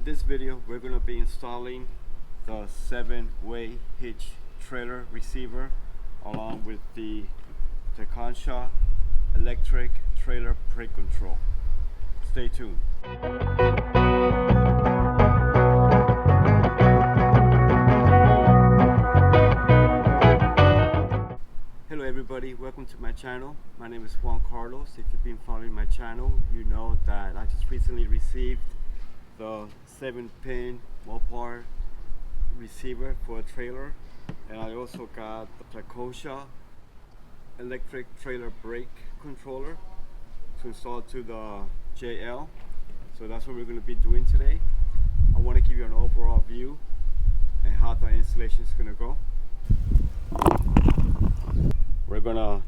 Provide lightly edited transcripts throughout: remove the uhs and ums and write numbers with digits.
In this video, we're going to be installing the 7-way Hitch trailer receiver along with the Taikansha electric trailer brake control. Stay tuned. Hello everybody, welcome to my channel. My name is Juan Carlos. If you've been following my channel, you know that I just recently received the 7-pin Mopar receiver for a trailer, and I also got the Taikansha electric trailer brake controller to install to the JL. So that's what we're going to be doing today. I want to give you an overall view and how the installation is going to go. We're gonna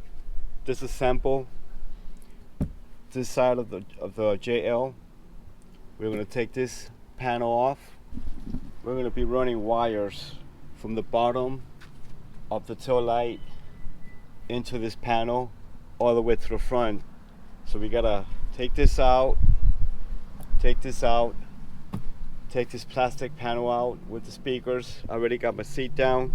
disassemble this side of the JL. We're gonna take this panel off. We're gonna be running wires from the bottom of the tail light into this panel all the way to the front. So we gotta take this out, take this out, take this plastic panel out with the speakers. I already got my seat down.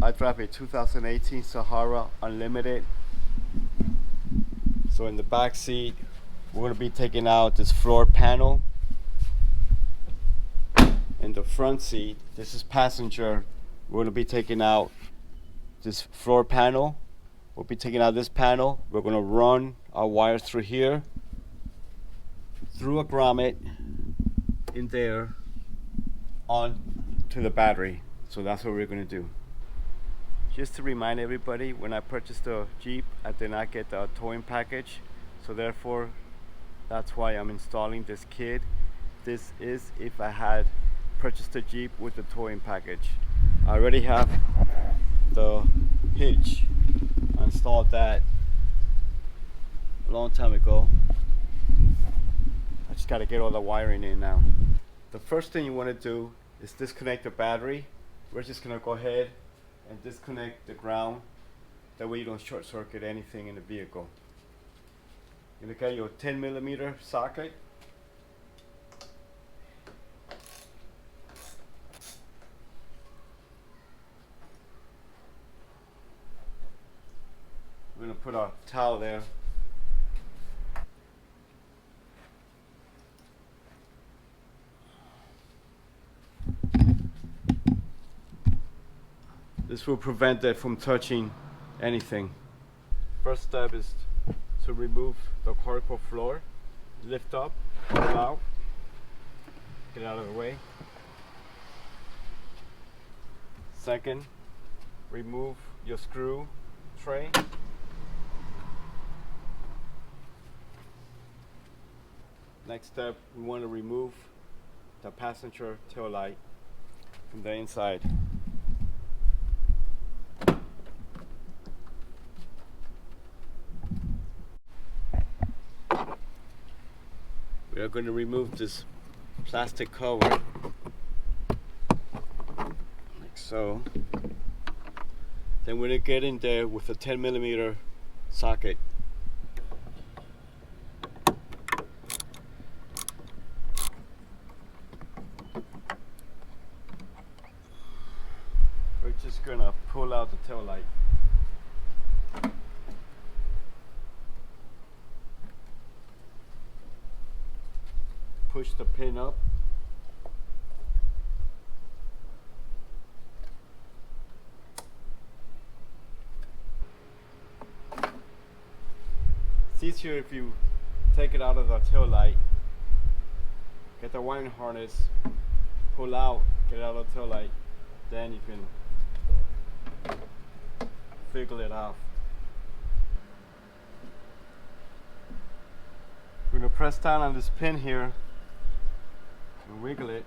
I drive a 2018 Sahara Unlimited. So in the back seat, we're going to be taking out this floor panel. In the front seat, this is passenger. We're going to be taking out this floor panel. We'll be taking out this panel. We're going to run our wires through here, through a grommet, in there, on to the battery. So that's what we're going to do. Just to remind everybody, when I purchased the Jeep, I did not get the towing package, so therefore that's why I'm installing this kit. This is if I had purchased the Jeep with the towing package. I already have the Hitch. I installed that a long time ago. I just got to get all the wiring in now. The first thing you want to do is disconnect the battery. We're just going to go ahead and disconnect the ground. That way you don't short circuit anything in the vehicle. You're gonna get your 10mm socket. We're gonna put a towel there. This will prevent it from touching anything. First step is to remove the cargo floor. Lift up, pull out, get out of the way. Second, remove your screw tray. Next step, we want to remove the passenger tail light from the inside. We are going to remove this plastic cover, like so. Then we're going to get in there with a 10mm socket. We're just going to pull out the tail light. Push the pin up. It's easier if you take it out of the tail light, get the wiring harness, pull out, get it out of the tail light, then you can wiggle it off. We're going to press down on this pin here and wiggle it.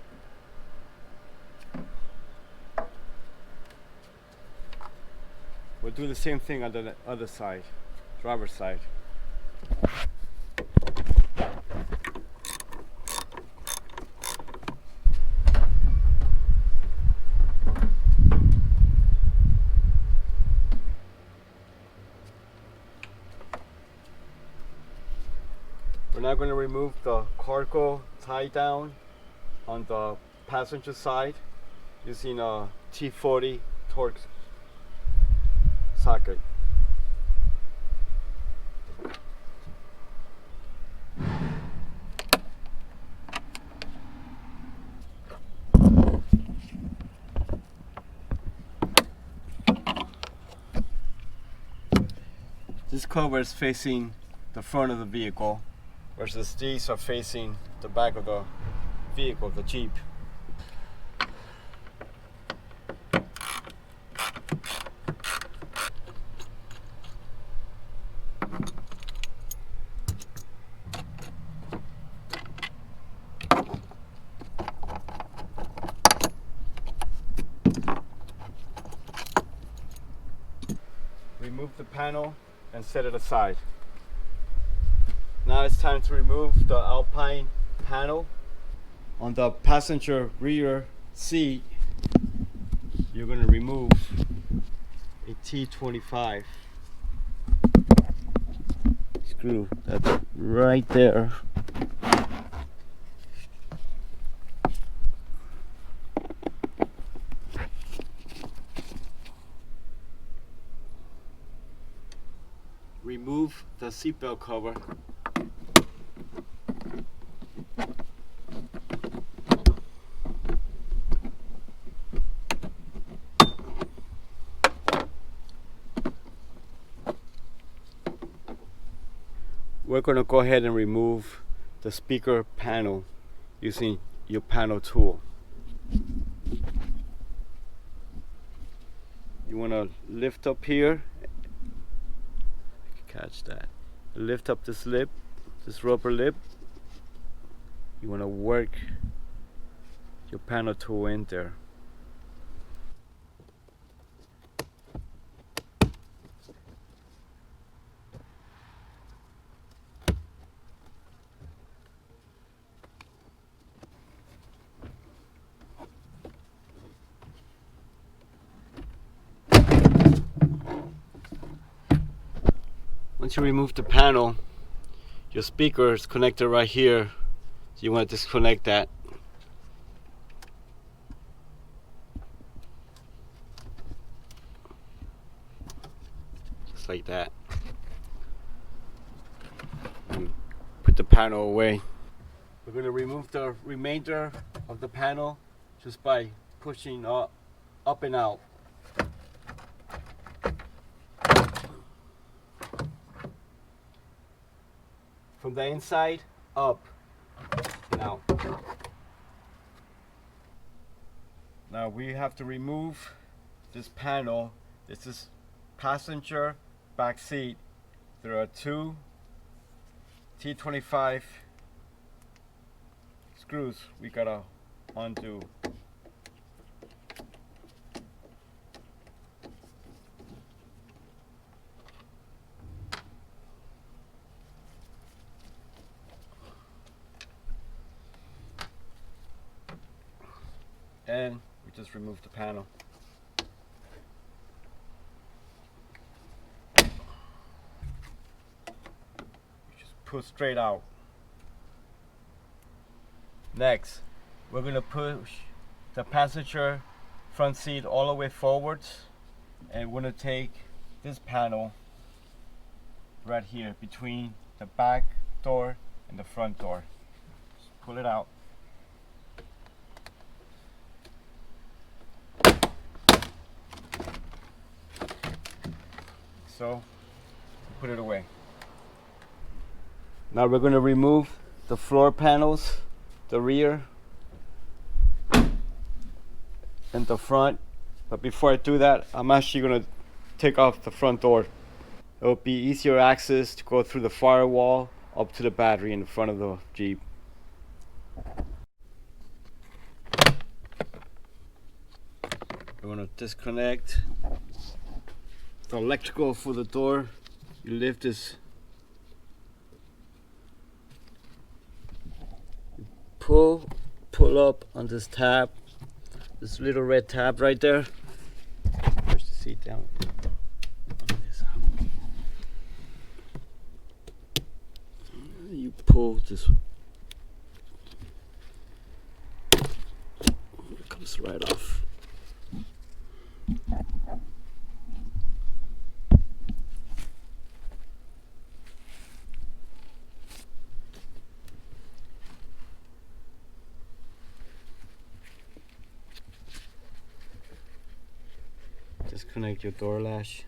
We'll do the same thing on the other side, driver's side. We're now going to remove the cargo tie down on the passenger side using a T40 torque socket. This cover is facing the front of the vehicle, versus these are facing the back of the vehicle, the Jeep. Remove the panel and set it aside. Now it's time to remove the Alpine panel. On the passenger rear seat, you're going to remove a T25 screw that's right there. Remove the seatbelt cover. We're going to go ahead and remove the speaker panel using your panel tool. You want to lift up here. Catch that. Lift up this lip, this rubber lip. You want to work your panel tool in there. Once you remove the panel, your speaker is connected right here, so you want to disconnect that. Just like that. And put the panel away. We're going to remove the remainder of the panel just by pushing up and out. From the inside, up and out. Now we have to remove this panel. This is passenger back seat. There are two T25 screws we gotta undo. And we just remove the panel. Just pull straight out. Next, we're going to push the passenger front seat all the way forwards, and we're going to take this panel right here between the back door and the front door. Just pull it out. So, put it away. Now we're going to remove the floor panels, the rear and the front. But before I do that, I'm actually going to take off the front door. It will be easier access to go through the firewall up to the battery in the front of the Jeep. We're going to disconnect the electrical for the door. You lift this, pull up on this tab, this little red tab right there. Push the seat down. You pull this. It comes right off. Disconnect your door latch.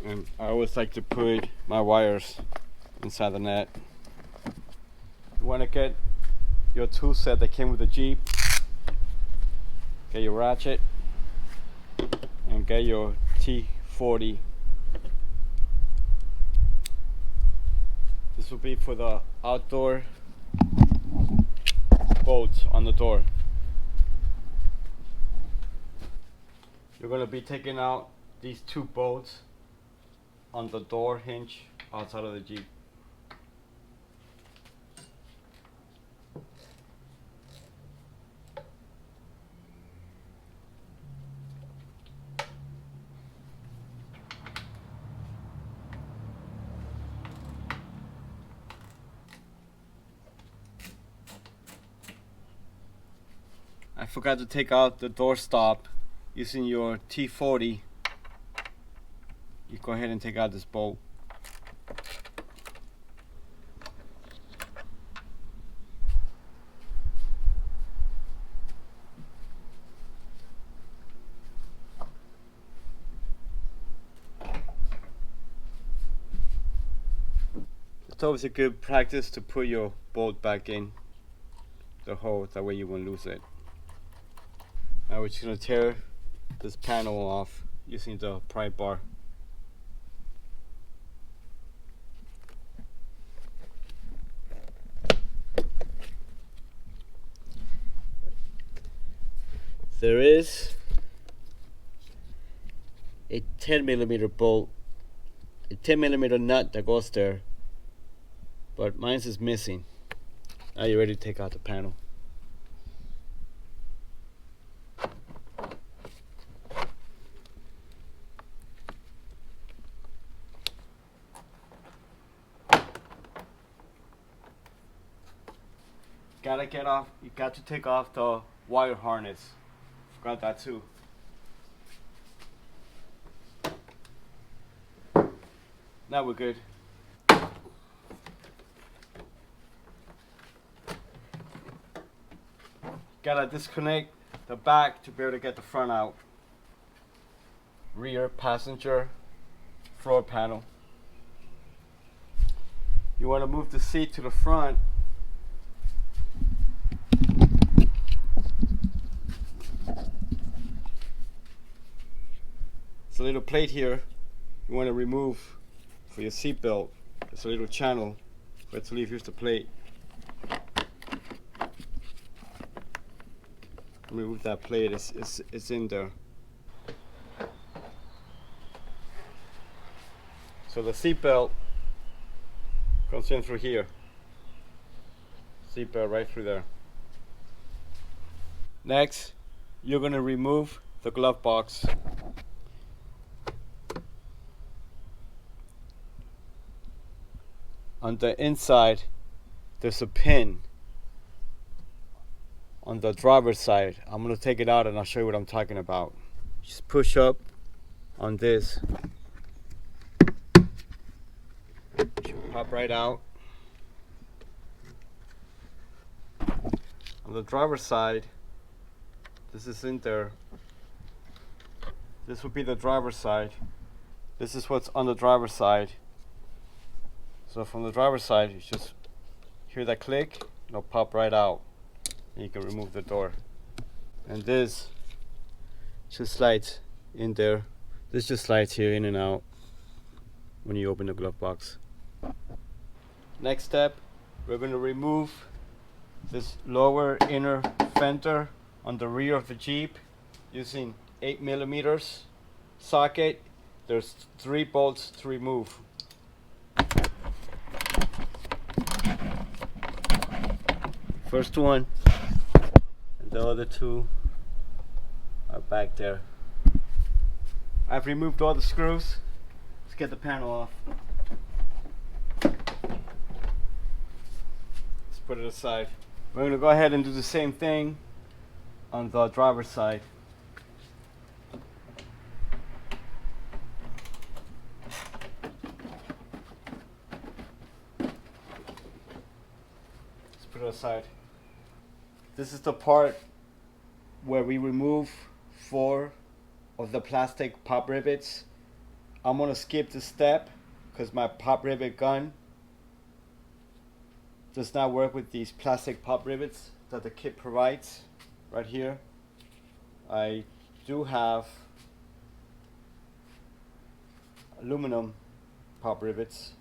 And I always like to put my wires inside the net. You want to get your tool set that came with the Jeep. Get your ratchet and get your T40. This will be for the outdoor bolts on the door. You're going to be taking out these two bolts on the door hinge outside of the Jeep. I forgot to take out the door stop. Using your T40, you go ahead and take out this bolt. It's always a good practice to put your bolt back in the hole, that way you won't lose it. Now we're just going to tear this panel off using the pry bar. There is a 10mm bolt, a 10mm nut that goes there, but mine is missing. Now you're ready to take out the panel. You got to take off the wire harness. Forgot that too. Now we're good. Gotta disconnect the back to be able to get the front out. Rear passenger floor panel. You want to move the seat to the front. There's a little plate here you want to remove for your seat belt. There's a little channel where to leave. Here's the plate. Remove that plate, it's in there. So the seat belt comes in through here. Seat belt right through there. Next, you're going to remove the glove box. On the inside, there's a pin on the driver's side. I'm going to take it out and I'll show you what I'm talking about. Just push up on this. It should pop right out. On the driver's side, this is in there. This would be the driver's side. This is what's on the driver's side. So from the driver's side, you just hear that click, it'll pop right out. And you can remove the door. And this just slides in there. This just slides here in and out when you open the glove box. Next step, we're going to remove this lower inner fender on the rear of the Jeep using 8mm socket. There's 3 bolts to remove. First one, and the other 2 are back there. I've removed all the screws. Let's get the panel off. put it aside. We're gonna go ahead and do the same thing on the driver's side. Let's put it aside. This is the part where we remove 4 of the plastic pop rivets. I'm gonna skip this step because my pop rivet gun does not work with these plastic pop rivets that the kit provides. Right here I do have aluminum pop rivets,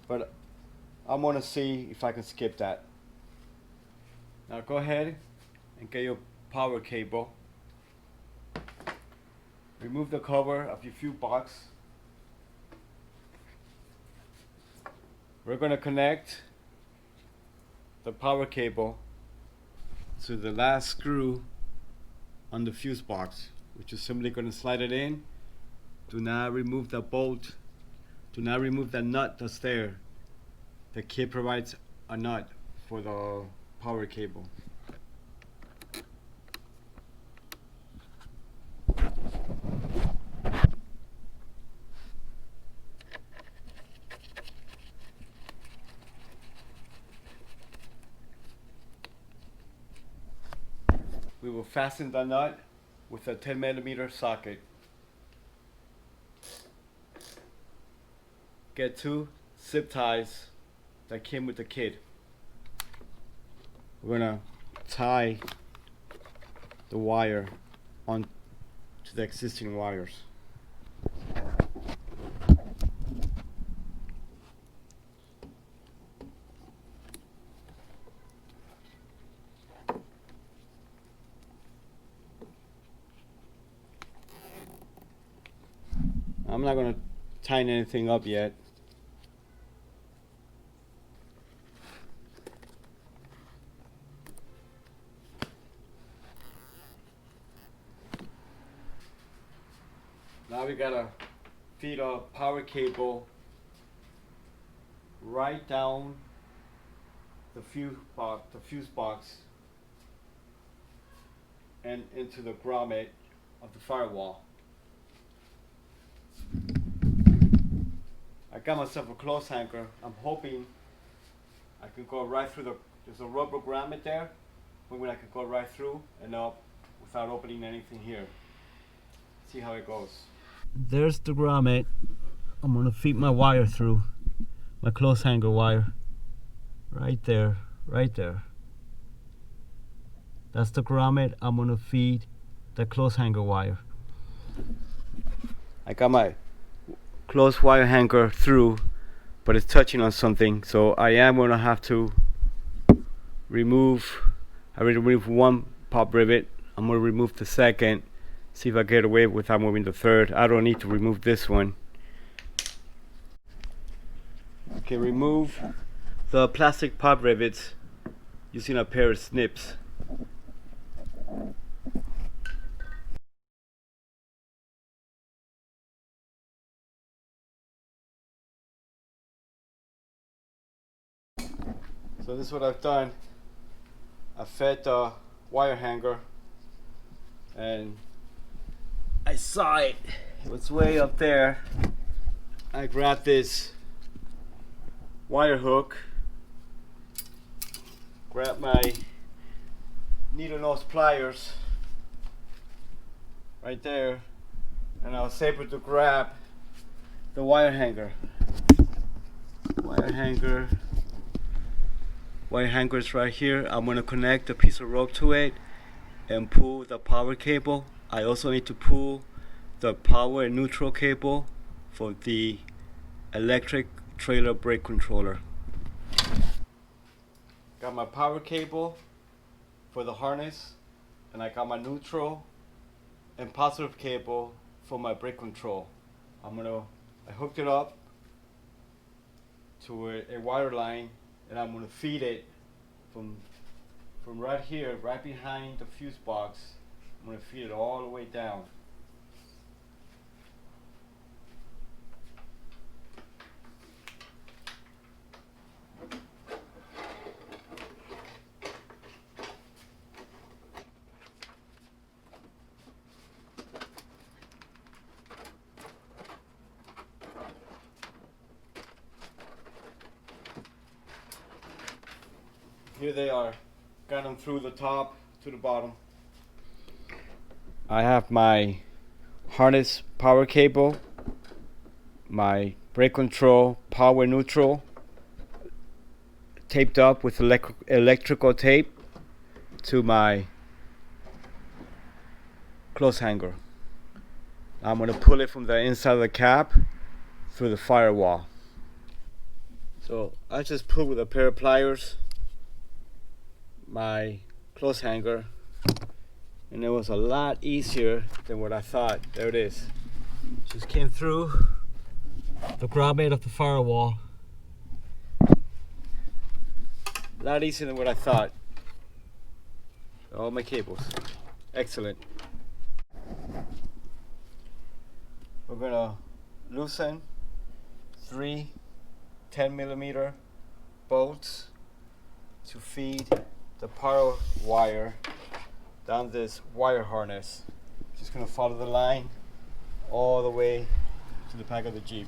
but I'm gonna see if I can skip that. Now go ahead and get your power cable. Remove the cover of your fuse box. We're gonna connect the power cable to the last screw on the fuse box, which is simply going to slide it in. Do not remove the bolt. Do not remove the nut that's there. The kit provides a nut for the power cable. We will fasten the nut with a 10mm socket. Get 2 zip ties that came with the kit. We're gonna tie the wire on to the existing wires. I'm not going to tighten anything up yet. Now we got to feed a power cable right down the fuse box and into the grommet of the firewall. I got myself a clothes hanger. I'm hoping I can go right through there's a rubber grommet there, hoping I can go right through and up without opening anything here. See how it goes. There's the grommet. I'm gonna feed my wire through, my clothes hanger wire. Right there, right there. That's the grommet. I'm gonna feed the clothes hanger wire. I got my close wire hanger through, but it's touching on something, so I am going to have to remove. I already removed 1 pop rivet. I'm going to remove the second, see if I get away without moving the third. I don't need to remove this one. Okay, remove the plastic pop rivets using a pair of snips. So this is what I've done. I fed the wire hanger and I saw it. It was way up there. I grabbed this wire hook, grabbed my needle nose pliers right there, and I was able to grab the wire hanger. Wire hanger is right here. I'm going to connect a piece of rope to it and pull the power cable. I also need to pull the power and neutral cable for the electric trailer brake controller. Got my power cable for the harness, and I got my neutral and positive cable for my brake control. I hooked it up to a wire line, and I'm gonna feed it from right here, right behind the fuse box. I'm gonna feed it all the way down. Here they are. Got them through the top to the bottom. I have my harness power cable, my brake control power neutral taped up with electrical tape to my clothes hanger. I'm going to pull it from the inside of the cab through the firewall. So I just pulled with a pair of pliers my clothes hanger, and it was a lot easier than what I thought. There it is. Just came through the grommet of the firewall. A lot easier than what I thought. All my cables. Excellent. We're gonna loosen 3 10mm bolts to feed the power wire down this wire harness. Just gonna follow the line all the way to the back of the Jeep.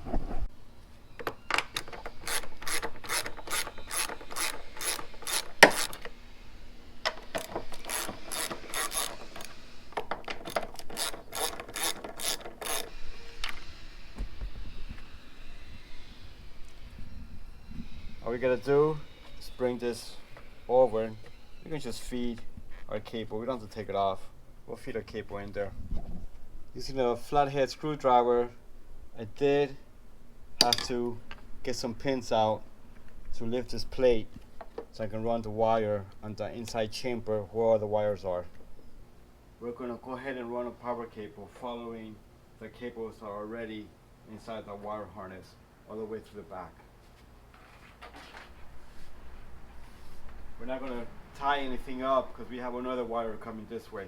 All we gotta do is bring this over. We can just feed our cable. We don't have to take it off. We'll feed our cable in there. Using a flathead screwdriver, I did have to get some pins out to lift this plate so I can run the wire on the inside chamber where all the wires are. We're going to go ahead and run a power cable following the cables that are already inside the wire harness all the way to the back. We're not going to tie anything up because we have another wire coming this way.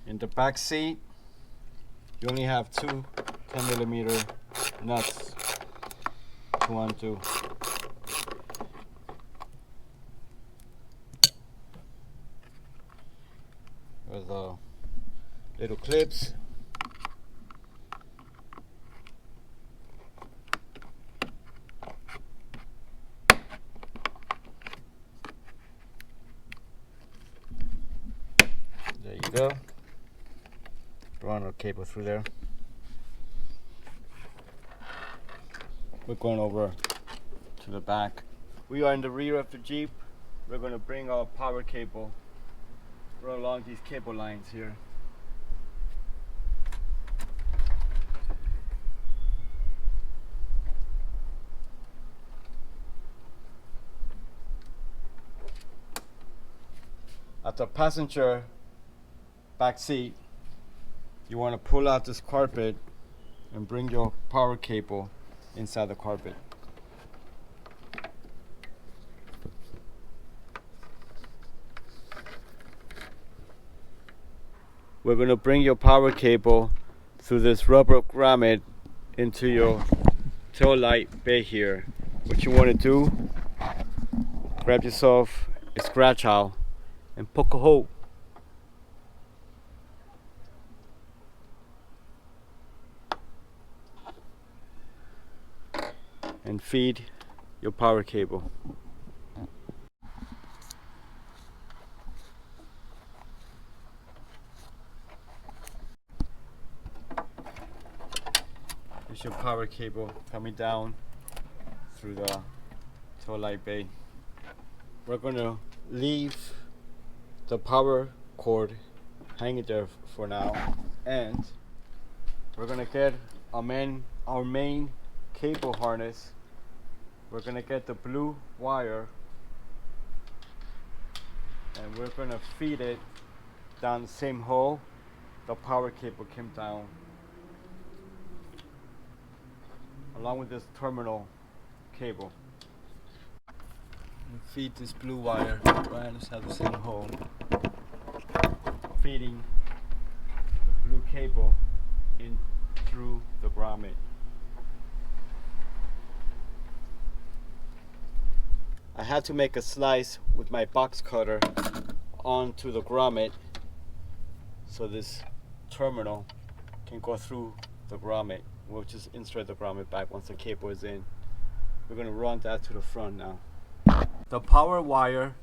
In the back seat, you only have 2 10mm nuts to undo. With little clips. There you go. Run our cable through there. We're going over to the back. We are in the rear of the Jeep. We're going to bring our power cable right along these cable lines here. At the passenger back seat, you want to pull out this carpet and bring your power cable inside the carpet. We're going to bring your power cable through this rubber grommet into your tail light bay here. What you want to do, grab yourself a scratch awl and poke a hole. And feed your power cable. Here's your power cable coming down through the tail light bay. We're going to leave the power cord hanging there for now, and we're going to get our main cable harness. We're going to get the blue wire and we're going to feed it down the same hole the power cable came down, along with this terminal cable. And feed this blue wire right inside the same hole, feeding the blue cable in through the grommet. I had to make a slice with my box cutter onto the grommet so this terminal can go through the grommet. We'll just insert the grommet back once the cable is in. We're going to run that to the front now. The power wire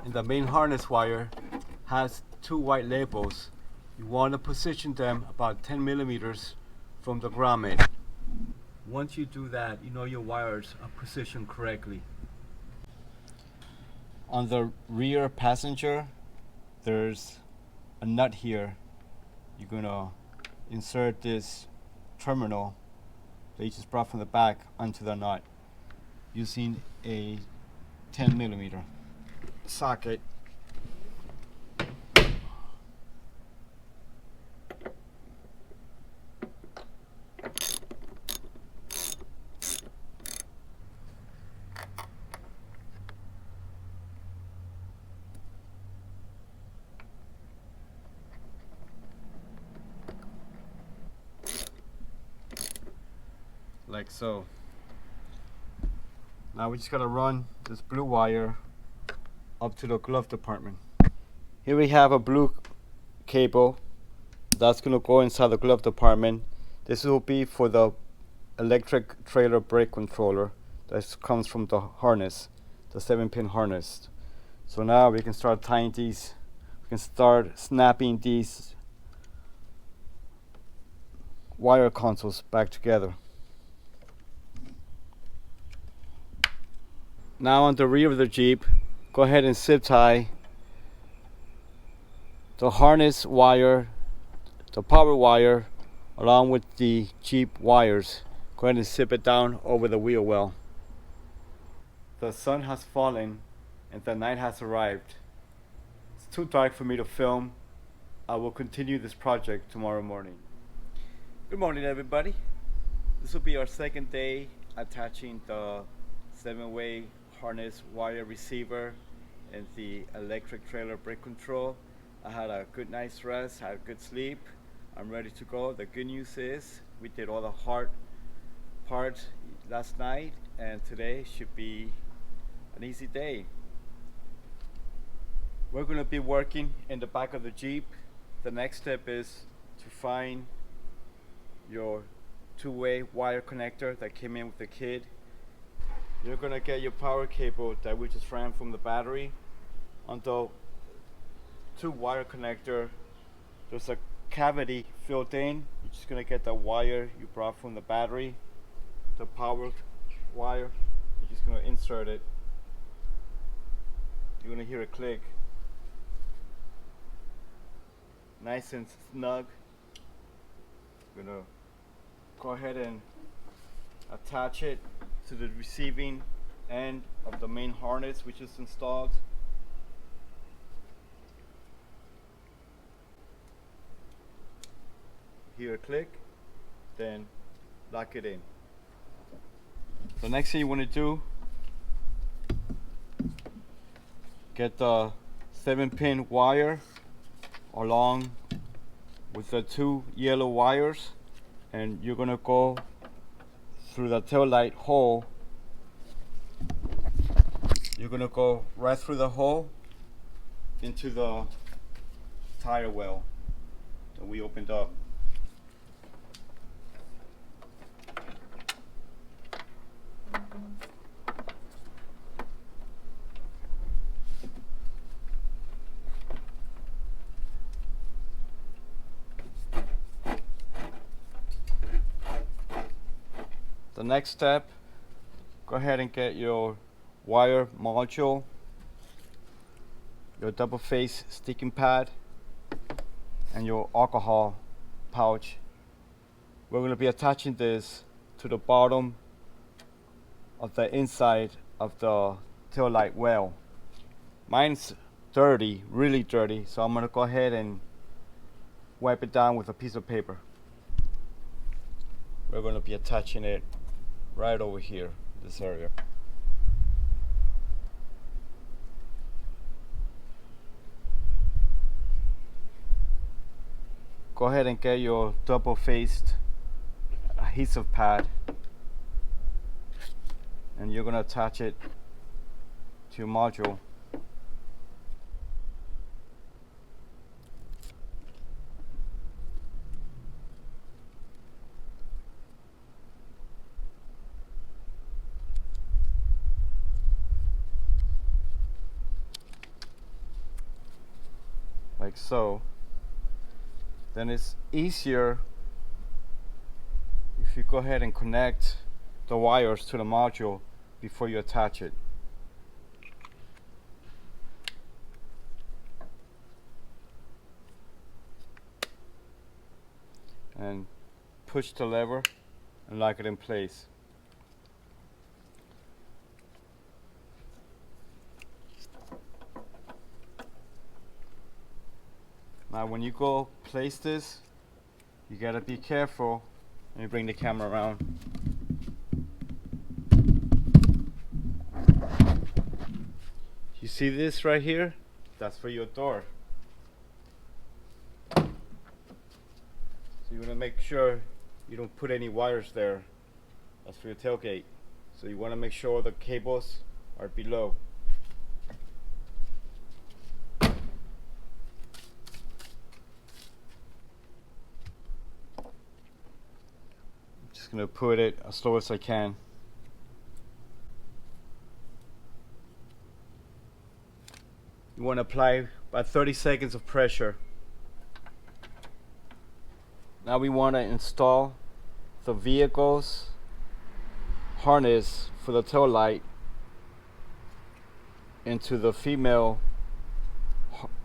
and the main harness wire has two white labels. You want to position them about 10 millimeters from the grommet. Once you do that, you know your wires are positioned correctly. On the rear passenger, there's a nut here. You're gonna insert this terminal that you just brought from the back onto the nut using a 10 millimeter socket. Like so. Now we just gotta run this blue wire up to the glove compartment. Here we have a blue cable that's gonna go inside the glove compartment. This will be for the electric trailer brake controller that comes from the harness, the 7-pin harness. So now we can start tying these, we can start snapping these wire consoles back together. Now on the rear of the Jeep, go ahead and zip tie the harness wire, the power wire, along with the Jeep wires. Go ahead and zip it down over the wheel well. The sun has fallen and the night has arrived. It's too dark for me to film. I will continue this project tomorrow morning. Good morning, everybody. This will be our second day attaching the 7-way harness wire receiver and the electric trailer brake control. I had a good night's rest, had a good sleep. I'm ready to go. The good news is we did all the hard part last night, and today should be an easy day. We're going to be working in the back of the Jeep. The next step is to find your 2-way wire connector that came in with the kit. You're going to get your power cable that we just ran from the battery on the 2-wire connector. There's a cavity filled in. You're just going to get the wire you brought from the battery, the power wire. You're just going to insert it. You're going to hear a click. Nice and snug. You're going to go ahead and attach it to the receiving end of the main harness which is installed. Hear a click, then lock it in. The next thing you want to do, get the 7-pin wire along with the 2 yellow wires, and you're going to go through the tail light hole. You're going to go right through the hole into the tire well that we opened up. The next step, go ahead and get your wire module, your double face sticking pad, and your alcohol pouch. We're going to be attaching this to the bottom of the inside of the tail light well. Mine's dirty, really dirty, so I'm going to go ahead and wipe it down with a piece of paper. We're going to be attaching it right over here, this area. Go ahead and get your double-faced adhesive pad, and you're going to attach it to your module. like so. Then it's easier if you go ahead and connect the wires to the module before you attach it. And push the lever and lock it in place. Now when you go place this, you gotta be careful. Let me bring the camera around. You see this right here? That's for your door. So you wanna make sure you don't put any wires there. That's for your tailgate. So you wanna make sure the cables are below. Just gonna put it as slow as I can. You want to apply about 30 seconds of pressure. Now we want to install the vehicle's harness for the tail light into the female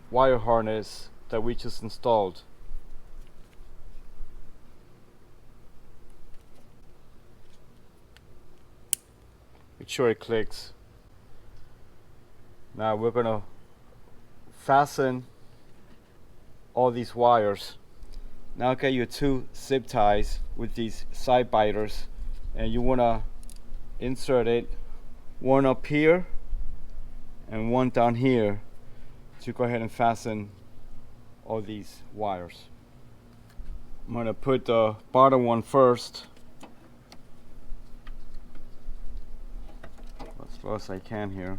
wire harness that we just installed. Make sure it clicks. Now we're gonna fasten all these wires. Now get your two zip ties with these side biters, and you wanna insert it, one up here and one down here, to go ahead and fasten all these wires. I'm gonna put the bottom one first, as slow as I can here.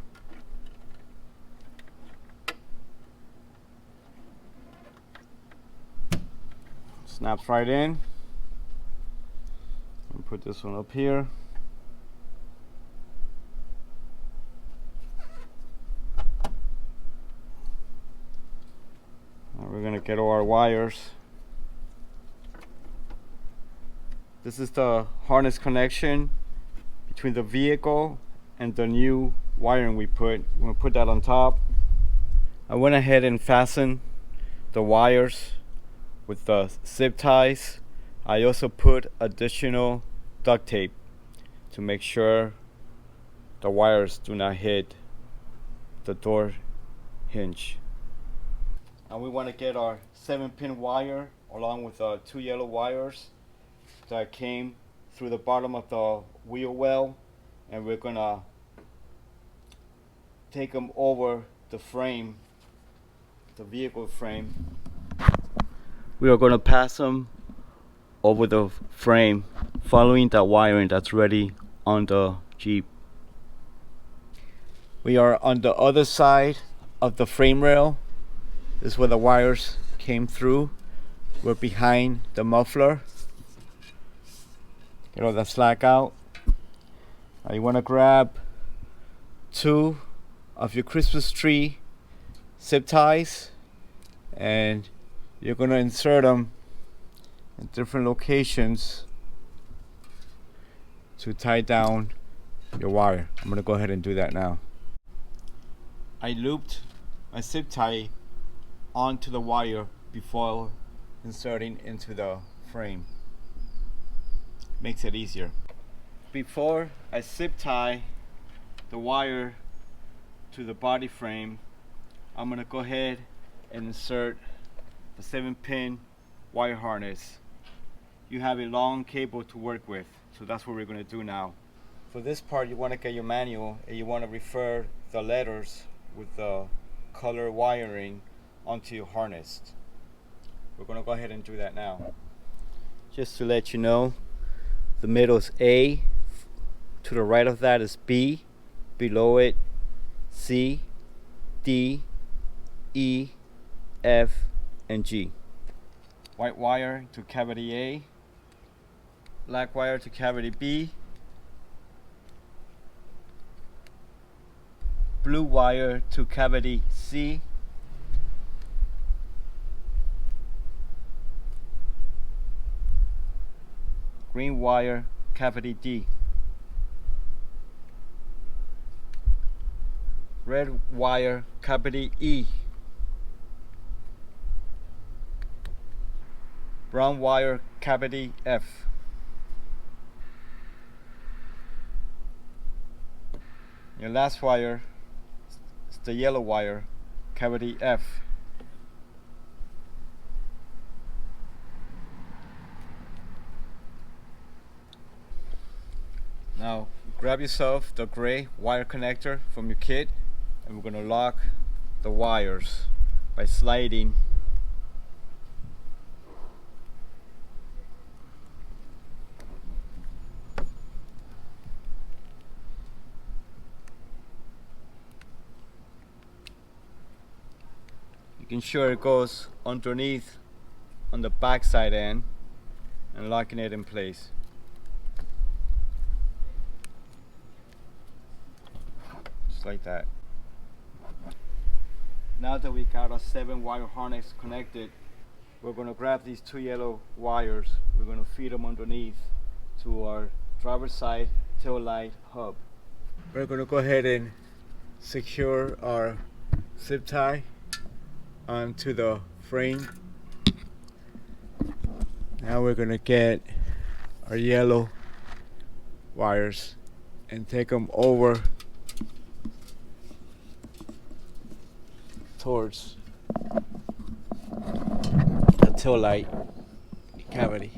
Snaps right in. And put this one up here. Now we're gonna get all our wires. This is the harness connection between the vehicle and the new wiring we put. We're gonna put that on top. I went ahead and fastened the wires with the zip ties. I also put additional duct tape to make sure the wires do not hit the door hinge. Now we want to get our 7-pin wire along with the 2 yellow wires that came through the bottom of the wheel well, and we're gonna take them over the frame, the vehicle frame. We are going to pass them over the frame, following that wiring that's ready on the Jeep. We are on the other side of the frame rail. This is where the wires came through. We're behind the muffler. Get all that slack out. Now you want to grab 2 of your Christmas tree zip ties, and you're going to insert them in different locations to tie down your wire. I'm going to go ahead and do that now. I looped my zip tie onto the wire before inserting into the frame. Makes it easier. Before I zip tie the wire to the body frame, I'm going to go ahead and insert the 7-pin wire harness. You have a long cable to work with, so that's what we're going to do now. For this part, you want to get your manual and you want to refer the letters with the color wiring onto your harness. We're going to go ahead and do that now. Just to let you know, the middle is A, to the right of that is B, below it C, D, E, F, and G. White wire to cavity A, black wire to cavity B, blue wire to cavity C, green wire cavity D, red wire cavity E, brown wire cavity F, your last wire is the yellow wire cavity F. Now grab yourself the gray wire connector from your kit, and we're going to lock the wires by sliding making sure it goes underneath on the back side end and locking it in place. Just like that. Now that we got our 7-wire harness connected, we're going to grab these 2 yellow wires. We're going to feed them underneath to our driver's side tail light hub. We're going to go ahead and secure our zip tie onto the frame. Now we're going to get our yellow wires and take them over towards the tail light cavity.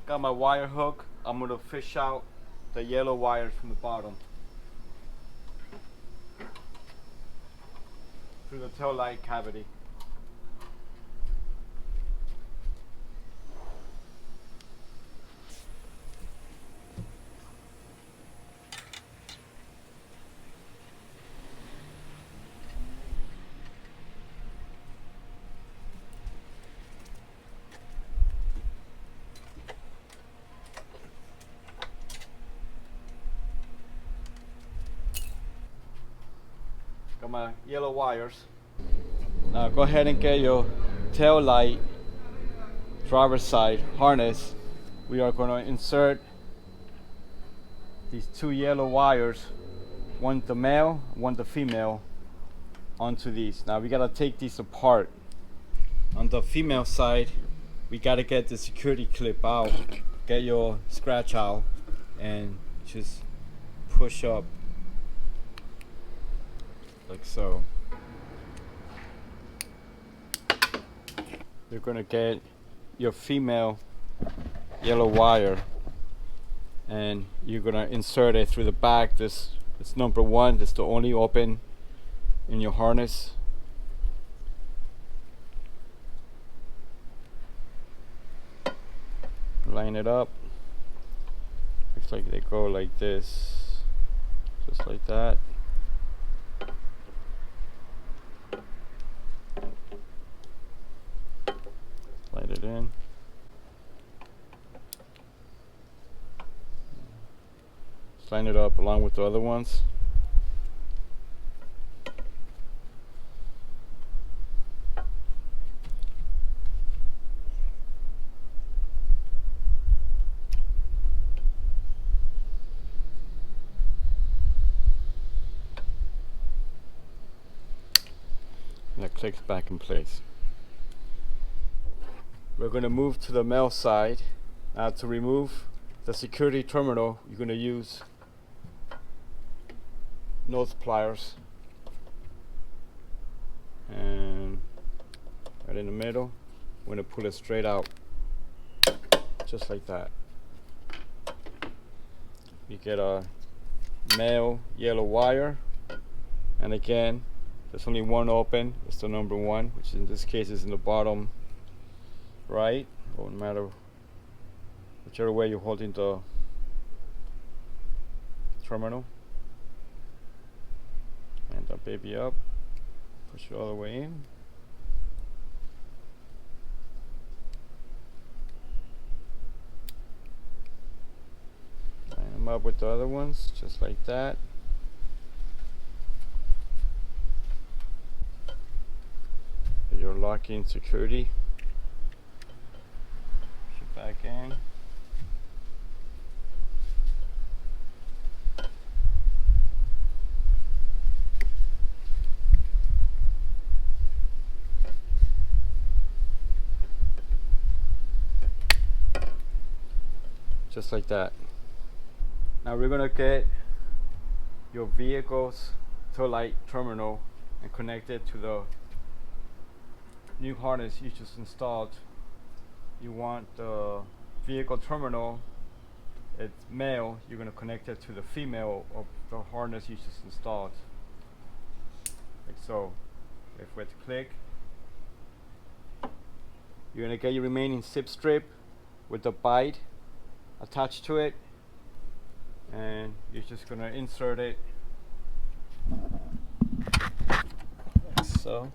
Got my wire hook. I'm going to fish out the yellow wires from the bottom through the tail light cavity. Got my yellow wires. Now go ahead and get your tail light driver's side harness. We are going to insert these 2 yellow wires, one the male, one the female, onto these. Now we gotta take these apart. On the female side, we gotta get the security clip out. Get your scratch out and just push up like so. You're gonna get your female yellow wire and you're gonna insert it through the back. This is number 1. This is the only open in your harness. Line it up. Looks like they go like this, just like that. Slide it in. Line it up along with the other ones. And it clicks back in place. We're going to move to the male side. Now to remove the security terminal, you're going to use nose pliers and right in the middle, we're going to pull it straight out just like that. You get a male yellow wire, and again there's only one open. It's the number 1, which in this case is in the bottom right, or no matter whichever way you're holding the terminal. And that baby up, push it all the way in. Line them up with the other ones, just like that. Your locking security. Push it back in. just like that. Now we're gonna get your vehicle's tow light terminal and connect it to the new harness you just installed. You want the vehicle terminal, it's male, you're going to connect it to the female of the harness you just installed, like so. If we hit click, you're going to get your remaining zip strip with the bite attached to it, and you're just going to insert it like so.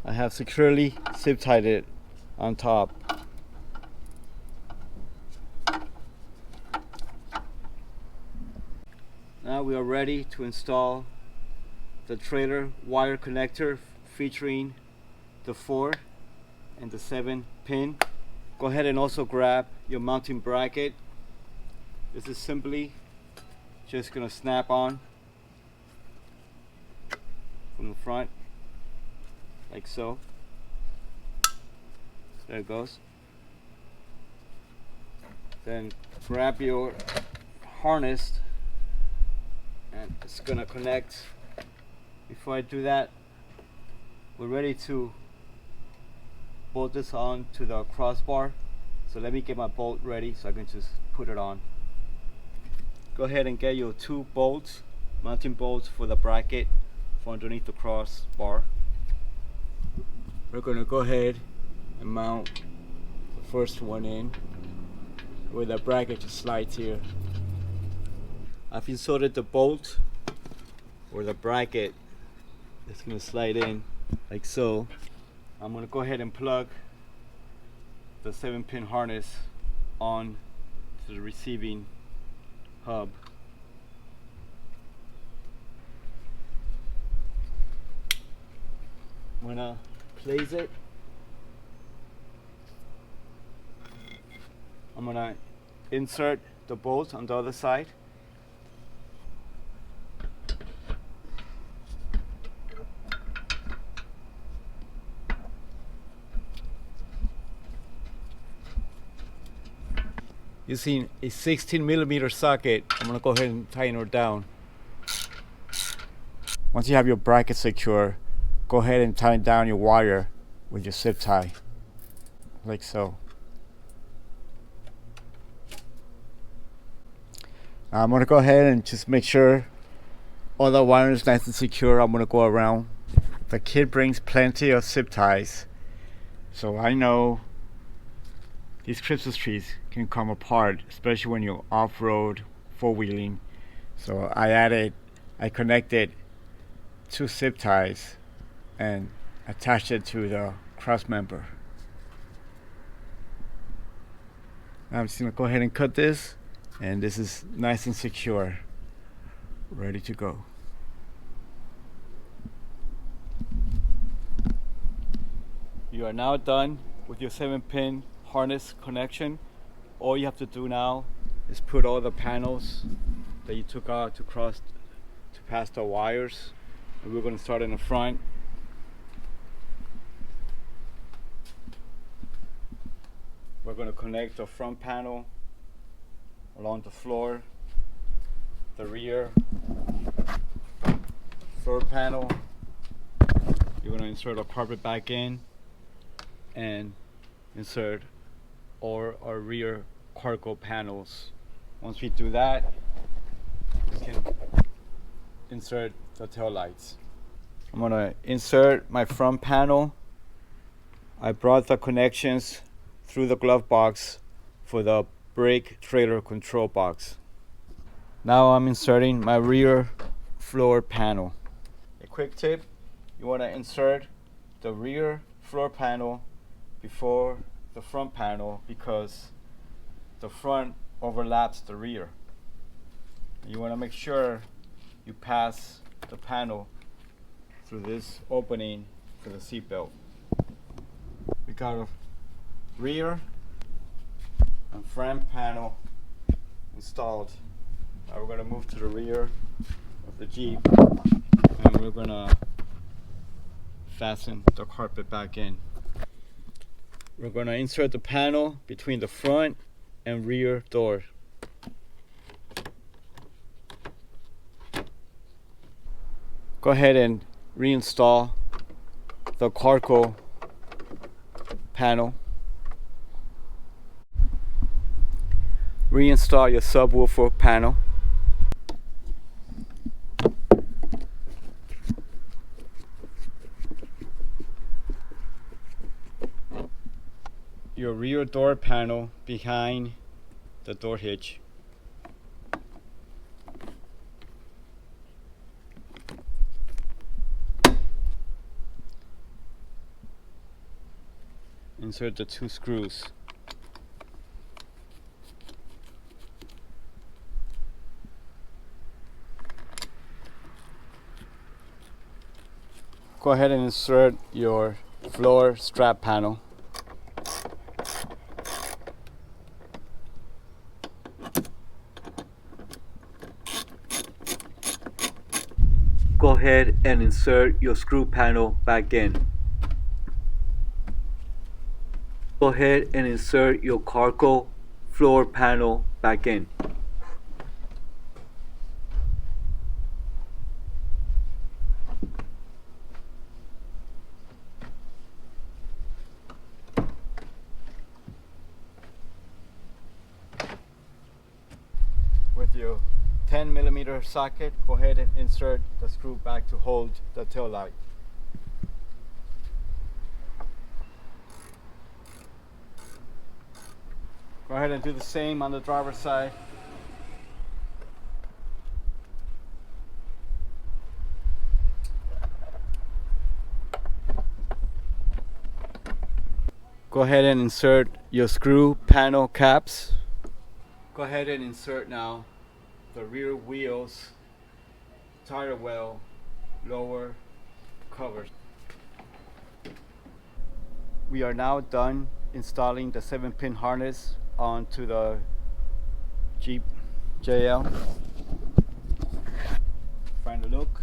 I have securely zip tied it on top. Now we are ready to install the trailer wire connector featuring the 4 and the 7 pin. Go ahead and also grab your mounting bracket. This is simply just gonna snap on from the front like so. There it goes. Then grab your harness and it's gonna connect. Before I do that, we're ready to bolt this on to the crossbar. So let me get my bolt ready so I can just put it on. Go ahead and get your 2 bolts, mounting bolts for the bracket for underneath the crossbar. We're gonna go ahead and mount the first one in where the bracket just slides here. I've inserted the bolt where the bracket is gonna slide in like so. I'm gonna go ahead and plug the 7-pin harness on to the receiving hub. I'm gonna place it. I'm gonna insert the bolt on the other side. Using a 16mm socket, I'm gonna go ahead and tighten her down. Once you have your bracket secure, go ahead and tighten down your wire with your zip tie, like so. Now I'm gonna go ahead and just make sure all the wire is nice and secure. I'm gonna go around. The kit brings plenty of zip ties, so I know these Christmas trees can come apart, especially when you're off-road, four-wheeling. So I connected 2 zip ties and attached it to the cross member. Now I'm just gonna go ahead and cut this, and this is nice and secure, ready to go. You are now done with your 7-pin harness connection. All you have to do now is put all the panels that you took out to pass the wires. And we're going to start in the front. We're going to connect the front panel along the floor, the rear floor panel. You're going to insert a carpet back in and insert all our rear cargo panels. Once we do that, we can insert the tail lights. I'm gonna insert my front panel. I brought the connections through the glove box for the brake trailer control box. Now I'm inserting my rear floor panel. A quick tip, you want to insert the rear floor panel before the front panel because the front overlaps the rear. You want to make sure you pass the panel through this opening for the seatbelt. We got a rear and front panel installed. Now we're going to move to the rear of the Jeep and we're going to fasten the carpet back in. We're going to insert the panel between the front and rear door. Go ahead and reinstall the cargo panel. Reinstall your subwoofer panel. Your rear door panel behind the door hitch. Insert the 2 screws. Go ahead and insert your floor strap panel. Go ahead and insert your screw panel back in. Go ahead and insert your cargo floor panel back in. With your 10mm socket, go ahead and insert the screw back to hold the tail light. Go ahead and do the same on the driver's side. Go ahead and insert your screw panel caps. Go ahead and insert now the rear wheels tire well lower covers. We are now done installing the 7-pin harness onto the Jeep JL. Find the look.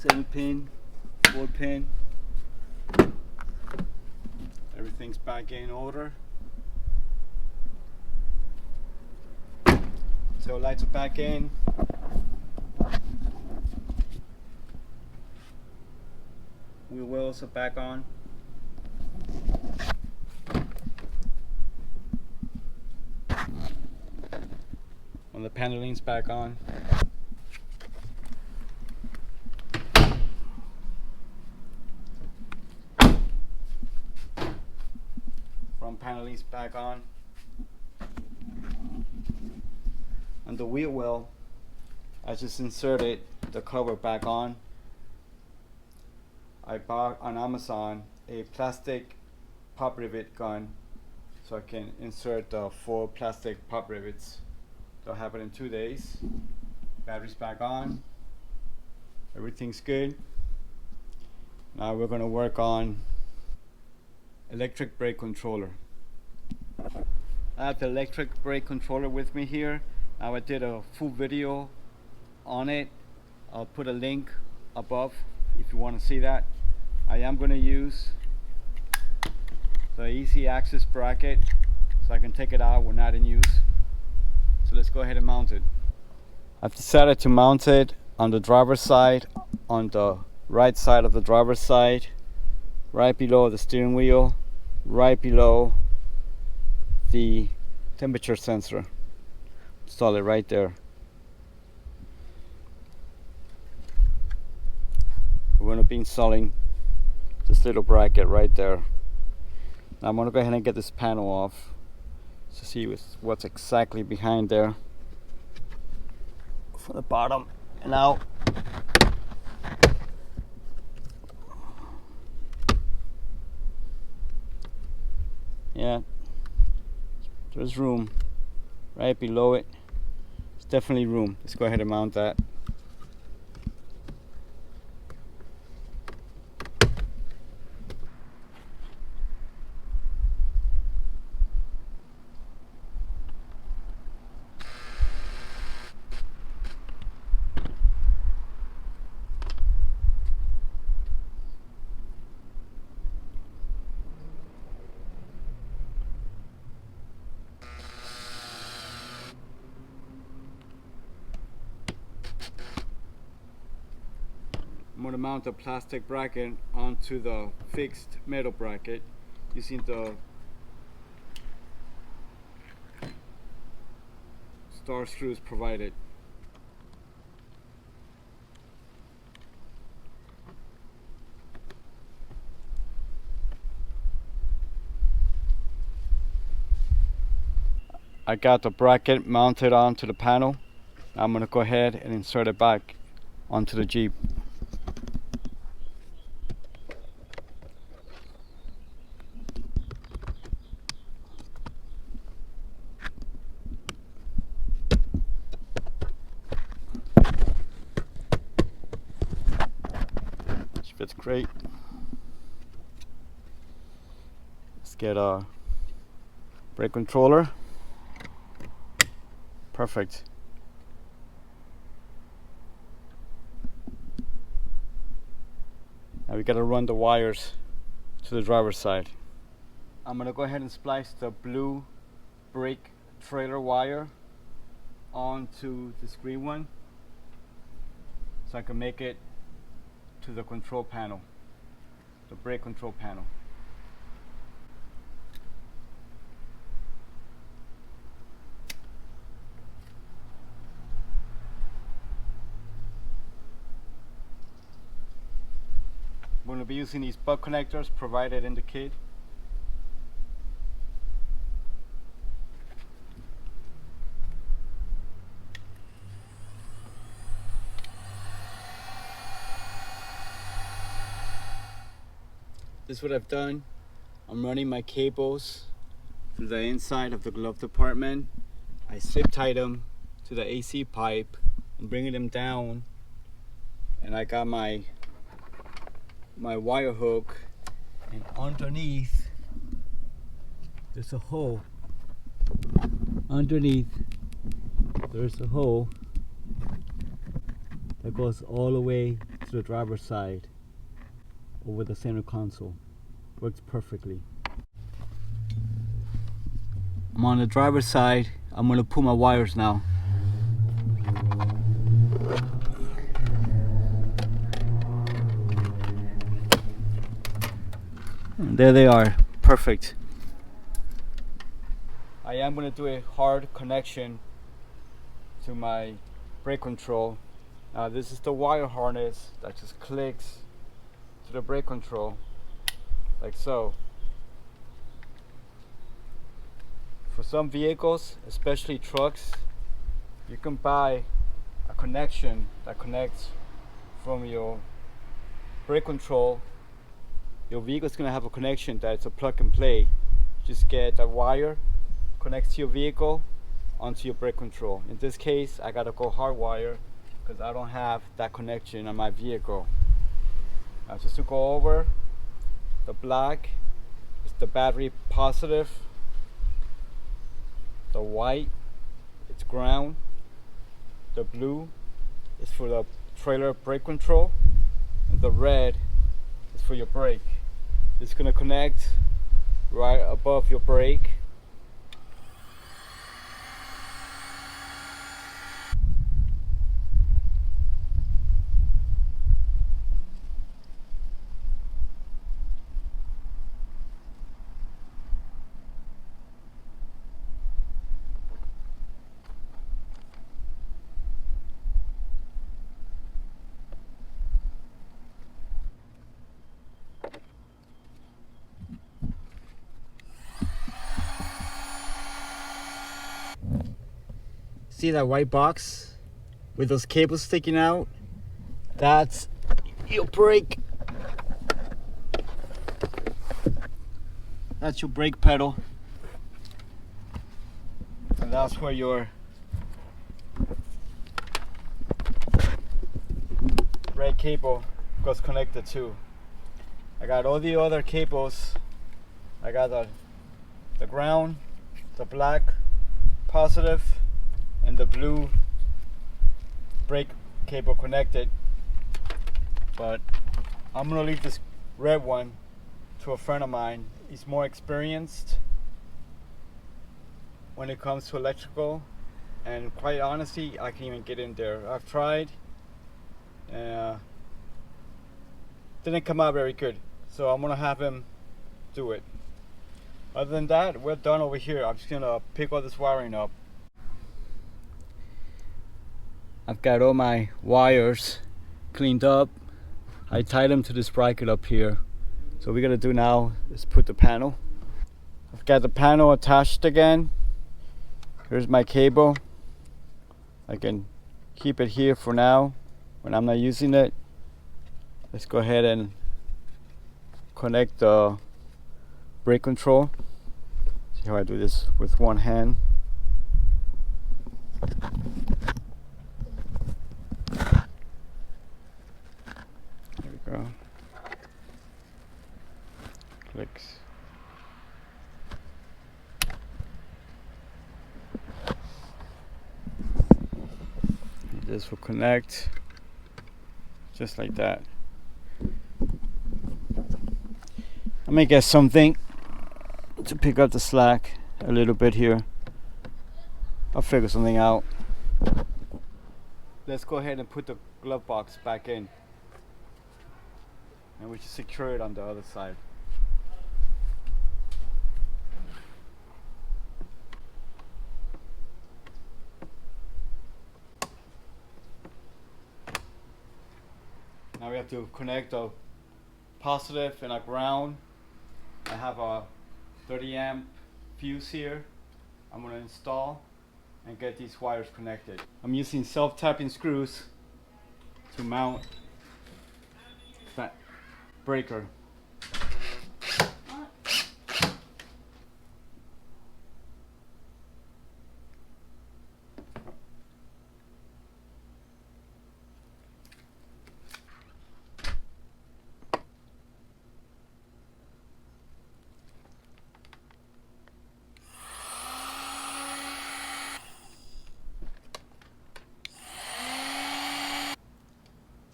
7-pin, 4-pin. Everything's back in order. Tail lights are back in. Wheel wells are back on. When the paneling's back on. Front paneling's back on. On the wheel well, I just inserted the cover back on. I bought on Amazon a plastic pop rivet gun so I can insert the 4 plastic pop rivets. That'll happen in 2 days. Battery's back on. Everything's good. Now we're going to work on electric brake controller. I have the electric brake controller with me here. Now I did a full video on it. I'll put a link above if you want to see that. I am going to use the easy access bracket so I can take it out when not in use. So let's go ahead and mount it. I've decided to mount it on the driver's side, on the right side of the driver's side, right below the steering wheel, right below the temperature sensor. Install it right there. We're going to be installing this little bracket right there. Now I'm going to go ahead and get this panel off to see what's exactly behind there from the bottom and out. Yeah, there's room right below it. There's definitely room. Let's go ahead and mount that. I'm going to mount a plastic bracket onto the fixed metal bracket using the star screws provided. I got the bracket mounted onto the panel. I'm going to go ahead and insert it back onto the Jeep. Which fits great. Let's get a brake controller. Perfect. Now we gotta run the wires to the driver's side. I'm gonna go ahead and splice the blue brake trailer wire onto this green one so I can make it to the control panel, the brake control panel. I'm going to be using these butt connectors provided in the kit. This is what I've done. I'm running my cables through the inside of the glove compartment. I zip tie them to the AC pipe and bringing them down, and I got my wire hook, and underneath there's a hole. Underneath there's a hole that goes all the way to the driver's side over the center console. Works perfectly. I'm on the driver's side. I'm gonna pull my wires now. And there they are, perfect. I am going to do a hard connection to my brake control. Now this is the wire harness that just clicks to the brake control, like so. For some vehicles, especially trucks, you can buy a connection that connects from your brake control. Your vehicle is going to have a connection that's a plug and play. Just get a wire, connects to your vehicle onto your brake control. In this case, I got to go hardwire because I don't have that connection on my vehicle. Now just to go over, the black is the battery positive, the white it's ground, the blue is for the trailer brake control, and the red is for your brake. It's going to connect right above your brake. See that white box with those cables sticking out? That's your brake. That's your brake pedal. And that's where your brake cable goes connected to. I got all the other cables. I got the ground, the black positive, and the blue brake cable connected, but I'm gonna leave this red one to a friend of mine. He's more experienced when it comes to electrical, and quite honestly, I can't even get in there. I've tried, didn't come out very good, so I'm gonna have him do it. Other than that, we're done over here. I'm just gonna pick all this wiring up. I've got all my wires cleaned up. I tied them to this bracket up here. So what we're gonna do now is put the panel. I've got the panel attached again. Here's my cable. I can keep it here for now when I'm not using it. Let's go ahead and connect the brake control. See how I do this with one hand. There we go. Clicks. This will connect just like that. I may get something to pick up the slack a little bit here. I'll figure something out. Let's go ahead and put the glove box back in, and we should secure it on the other side. Now we have to connect a positive and a ground. I have a 30 amp fuse here. I'm going to install and get these wires connected. I'm using self-tapping screws to mount that breaker.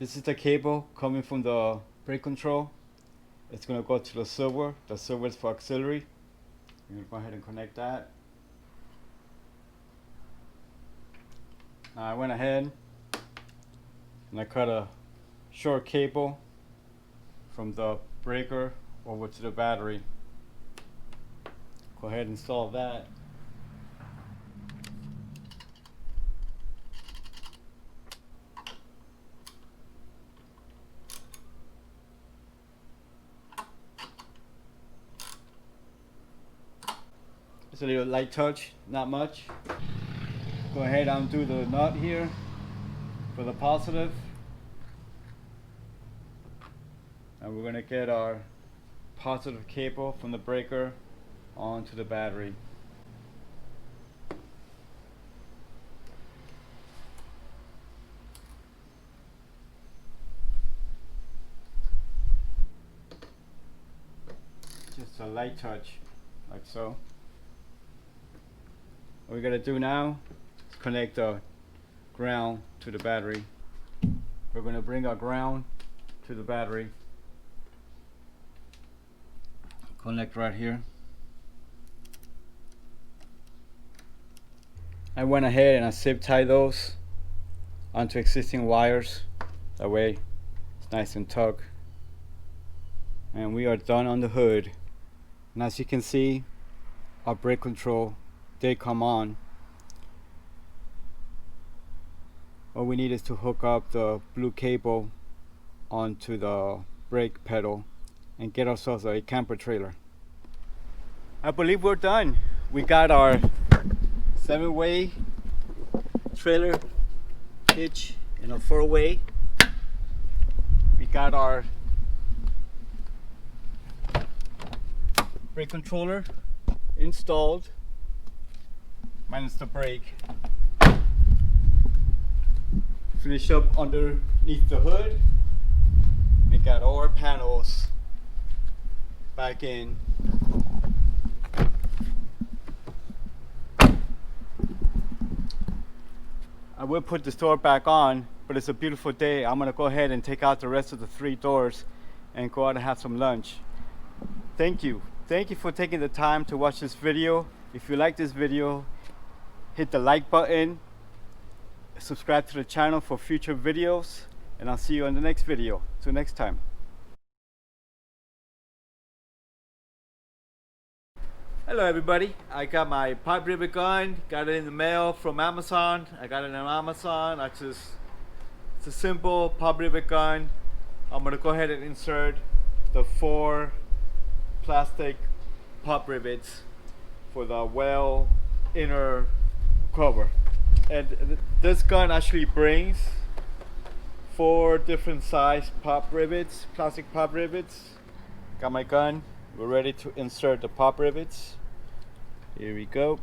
This is the cable coming from the brake control. It's going to go to the silver. The silver is for auxiliary. I'm going to go ahead and connect that. Now I went ahead and I cut a short cable from the breaker over to the battery. Go ahead and install that. It's a little light touch, not much. Go ahead and undo the nut here for the positive. And we're going to get our positive cable from the breaker onto the battery. Just a light touch, like so. What we're going to do now is connect the ground to the battery. We're going to bring our ground to the battery. Connect right here. I went ahead and I zip tied those onto existing wires. That way it's nice and tucked. And we are done on the hood. And as you can see, our brake control did come on. All we need is to hook up the blue cable onto the brake pedal and get ourselves a camper trailer. I believe we're done. We got our 7-way trailer hitch and a 4-way. We got our brake controller installed, minus the brake. Finish up underneath the hood. We got all our panels back in. I will put the door back on, but it's a beautiful day. I'm gonna go ahead and take out the rest of the 3 doors and go out and have some lunch. Thank you for taking the time to watch this video. If you like this video, hit the like button, subscribe to the channel for future videos, and I'll see you on the next video. Till next time. Hello everybody, I got my pipe rivet gun, got it in the mail from Amazon. I got it on Amazon. It's a simple pipe rivet gun. I'm gonna go ahead and insert the 4 plastic pipe rivets for the well inner cover. And this gun actually brings 4 different size pop rivets, plastic pop rivets. Got my gun, we're ready to insert the pop rivets. Here we go.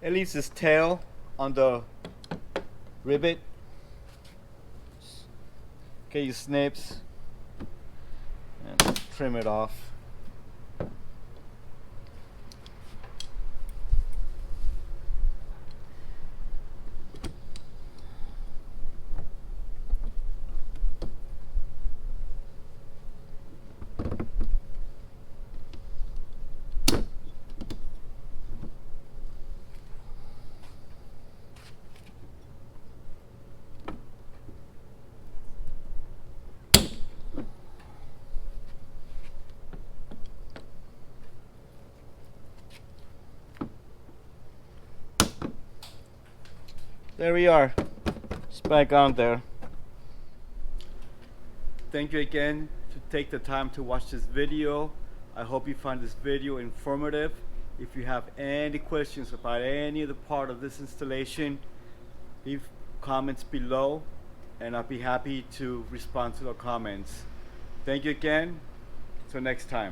It leaves this tail on the rivet. Okay, you snips and trim it off. There we are. It's back on there. Thank you again to take the time to watch this video. I hope you find this video informative. If you have any questions about any of the part of this installation, leave comments below and I'll be happy to respond to the comments. Thank you again. Till next time.